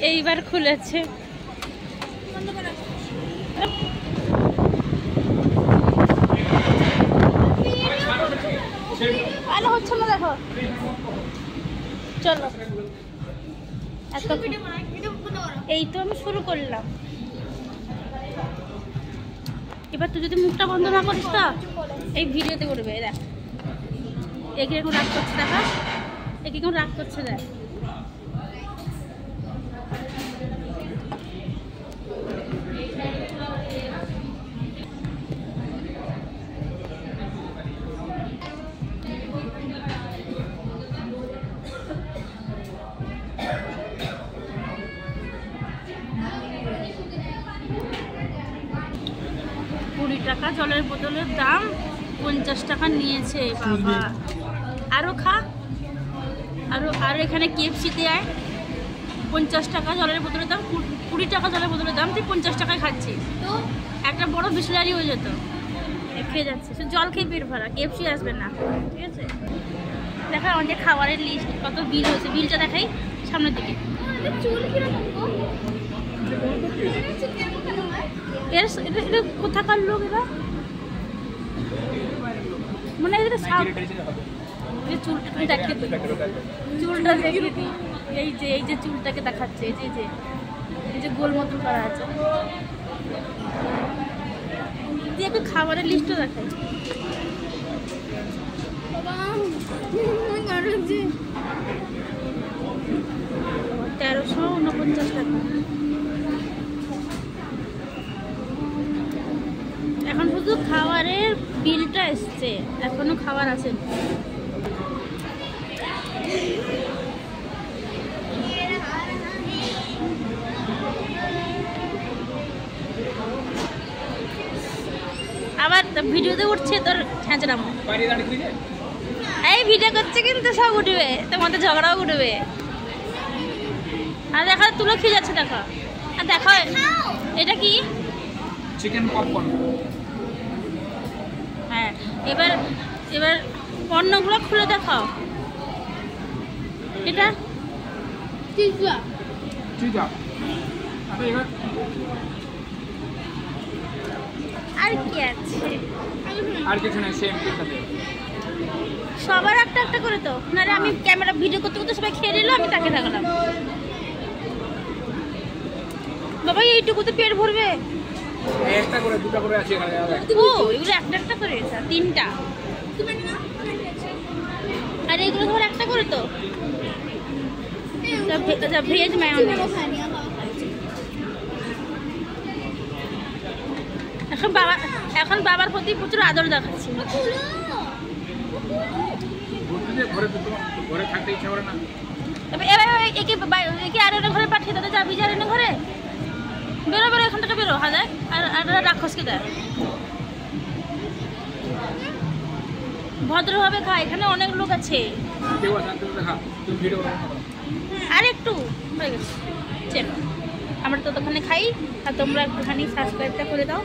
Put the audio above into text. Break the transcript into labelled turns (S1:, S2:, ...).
S1: এইবার খুলেছে। ভালো হচ্ছে না, দেখো চলো। এই তো আমি শুরু করলাম। এবার তুই যদি মুখটা বন্ধ না করিস তো এই ভিডিওতে করবে। দেখ একে এখন রাগ করছে, দেখা একে এখন রাগ করছে। দেখ টাকা জলের বোতলের দাম 50 টাকা নিয়েছে বাবা। আরো খা, আরো এখানে কেএফসিতে আয় 50 টাকা জলের বোতলের দাম, 20 টাকা জলের বোতলের দাম, তুই 50 টাকায় খাচ্ছিস। তো একটা বড় বিসলারি হয়ে যেত। খেয়ে যাচ্ছে সে জল খেয়ে পেট ভরা, কেএফসি আসবে না, ঠিক আছে। দেখা অনেক খাবারের লিস্ট, কত বিল হয়েছে, বিলটা দেখাই সামনের দিকে। এটা কোথাকার লোক এরা, মানে চুলটা দেখে, চুলটা দেখে দিই। এই যে চুলটাকে দেখাচ্ছে, এই যে গোল মতো করা আছে। দিয়ে একটু খাবারের লিস্টও দেখাই। 1349 টাকা। এখন শুধু খাবারের বিলটা এসছে, এখনো খাবার আসেনি। আবার ভিডিওতে উঠছে তোর ছেঁচড়া। এই ভিডিও করছে কিন্তু সব উঠবে, তোমাদের ঝগড়াও উঠবে। আর দেখা তুলো খেয়ে যাচ্ছে, দেখো। আর দেখো এটা কি,
S2: চিকেন পপকর্ন।
S1: হ্যাঁ এবার পণ্যগুলো খুলে দেখাও। এটা পিৎজা, আর কি আছে?
S2: আর কিছু না, সেম সাথে
S1: সবার একটা একটা করে তো। নারে আমি ক্যামেরা ভিডিও করতে করতে সবাই খেয়ে নিল, আমি তাকে থাকলাম। বাবা এইটুকুতে পেট ভরবে?
S2: একটা করে দুটো করে আছে এখানে।
S1: ও এগুলো একটা একটা করে, তিনটা। আর এগুলো ধর একটা করে তো। Veg mayonnaise. এখন বাবার প্রতি প্রচুর আদর দেখাচ্ছি। একে আর একটা ঘরে পাঠিয়ে দাও, যাবি যার এনে ঘরে। বেরো বেরো এখান থেকে, বেরো। হাজার আর রাক্ষসকে দেয়। ভদ্রভাবে খা, এখানে অনেক লোক আছে। আর একটু হয়ে গেছে, চলো আমরা তো ওখানে খাই। আর তোমরা একটুখানি সাবস্ক্রাইবটা করে দাও।